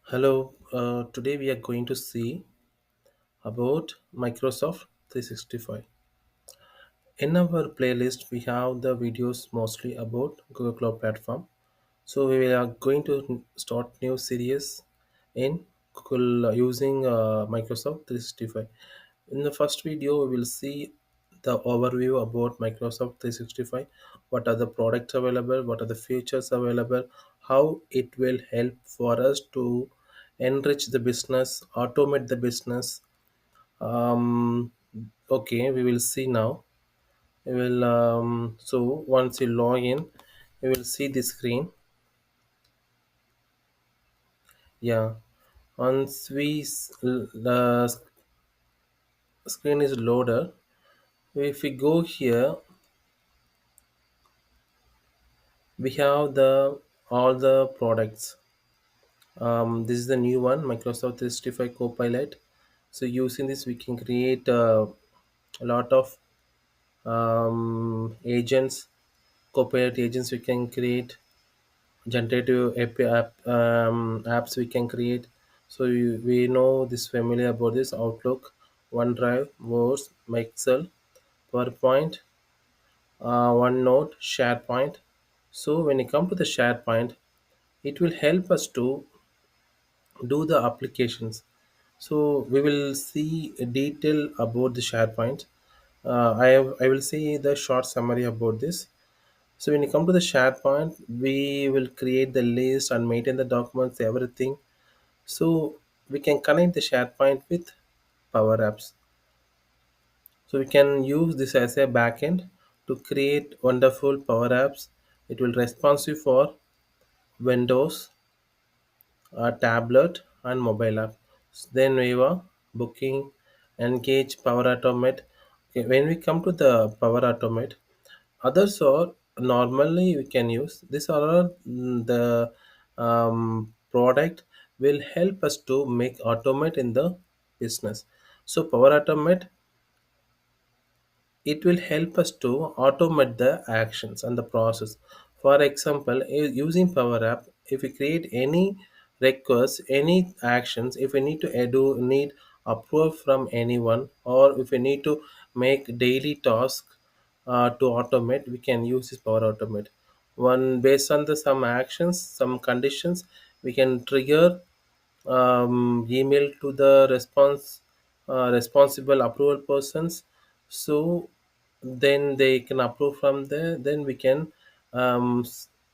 Hello, today we are going to see about Microsoft 365. In our playlist, we have the videos mostly about Google Cloud Platform. So we are going to start new series in Google using Microsoft 365. In the first video, we will see the overview about Microsoft 365. What are the products available? What are the features available? How it will help for us to enrich the business, automate the business. Um, okay, we will see now. We will so once you log in, you will see the screen. Yeah, once the screen is loaded, if we go here, we have the all the products. This is the new one, Microsoft 365 Copilot. So using this, we can create a lot of agents, Copilot agents. We can create generative apps. We can create. So we know this familiar about this Outlook, OneDrive, Word, Excel, PowerPoint, OneNote, SharePoint. So when you come to the SharePoint, it will help us to do the applications. So we will see a detail about the SharePoint. I will see the short summary about this. So when you come to the SharePoint, we will create the list and maintain the documents, everything. So we can connect the SharePoint with Power Apps. So we can use this as a backend to create wonderful Power Apps. It will responsive for Windows, tablet, and mobile app. Then we have booking, engage, Power Automate. Okay, when we come to the Power Automate, others are normally we can use. These are the product will help us to make automate in the business. So Power Automate, it will help us to automate the actions and the process. For example, using Power App, if we create any requests, any actions, if we need to need approval from anyone, or if we need to make daily task to automate, we can use this Power Automate. One based on the some actions, some conditions, we can trigger email to the responsible approval persons. So then they can approve from there, then we can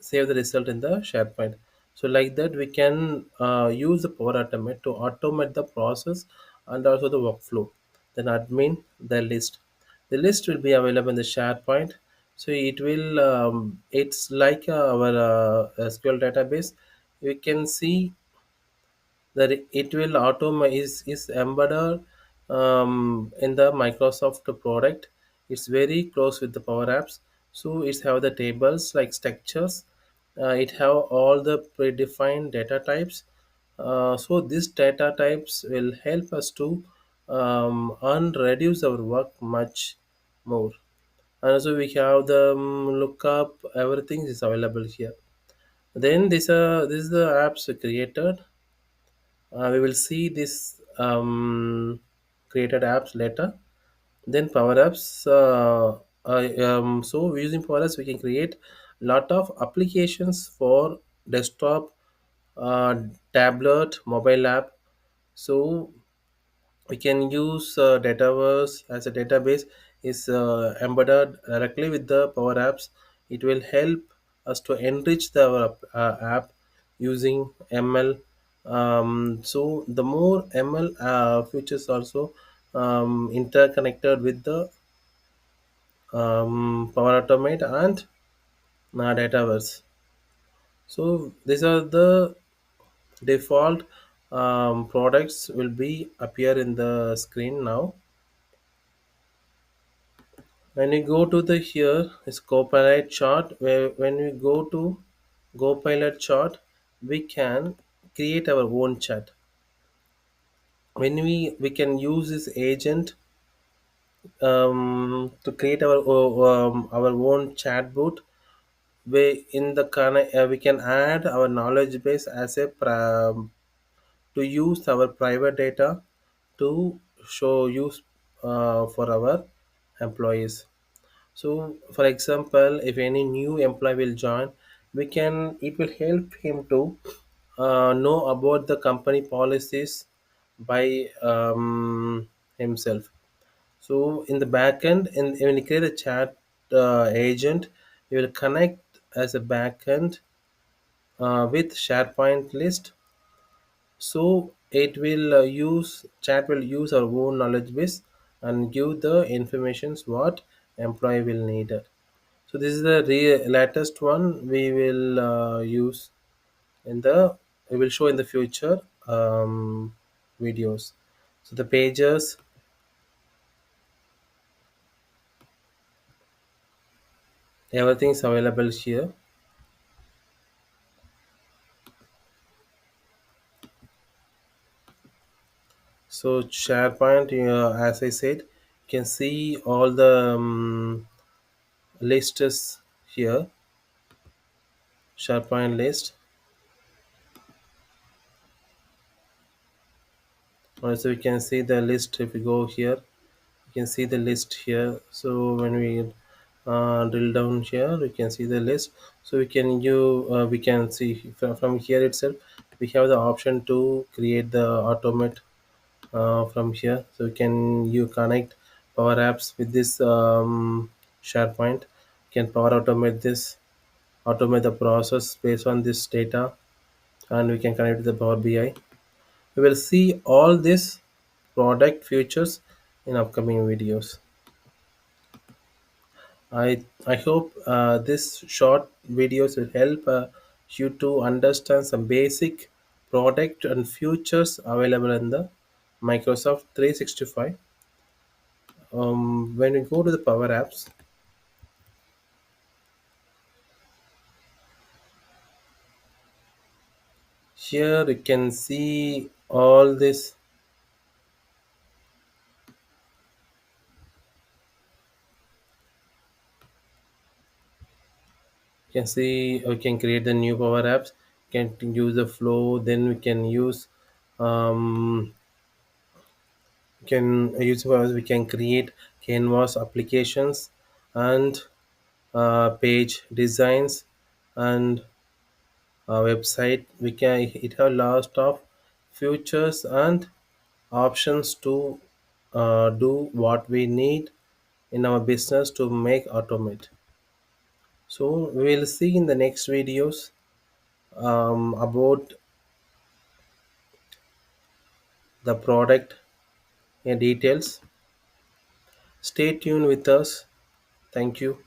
save the result in the SharePoint. So like that we can use the Power Automate to automate the process and also the workflow. Then admin, the list will be available in the SharePoint. So it will it's like our SQL database. We can see that it will is embedded in the Microsoft product. It's very close with the Power Apps. So it have the tables like structures. It have all the predefined data types. So these data types will help us to and reduce our work much more. And also we have the lookup. Everything is available here. Then this is the apps created. We will see this created apps later. Then Power Apps. So using Power Apps, we can create lot of applications for desktop, tablet, mobile app. So we can use Dataverse as a database is embedded directly with the Power Apps. It will help us to enrich the app using ML. So the more ML features also interconnected with the Power Automate and Dataverse. So these are the default products will be appear in the screen now. When we go to the here is Copilot chart, where when we go to Copilot chart, we can create our own chat. When we can use this agent to create our own chatbot. We in the we can add our knowledge base as a to use our private data to show use for our employees. So, for example, if any new employee will join, it will help him to know about the company policies by himself. So, in the backend, when you create a chat agent, you will connect as a backend with SharePoint list. So it will use chat will use our own knowledge base and give the informations what employee will need it. So this is the latest one use in the we will show in the future videos. So the pages, everything is available here. So SharePoint, as I said, you can see all the lists here. SharePoint list. Also, we can see the list. If we go here, you can see the list here. So when we drill down here, we can see the list. So we can see from here itself. We have the option to create the automate from here. So you connect Power Apps with this SharePoint. You can Power Automate this, automate the process based on this data, and we can connect to the Power BI. We will see all these product features in upcoming videos. I hope this short videos will help you to understand some basic product and features available in the Microsoft 365. When we go to the Power Apps, here you can see all this. You can see we can create the new Power Apps. Can use the flow. Then we can use um, can use as we can create canvas applications and page designs and website. We can it have lots of features and options to do what we need in our business to make automate. So we will see in the next videos about the product details. Stay tuned with us. Thank you.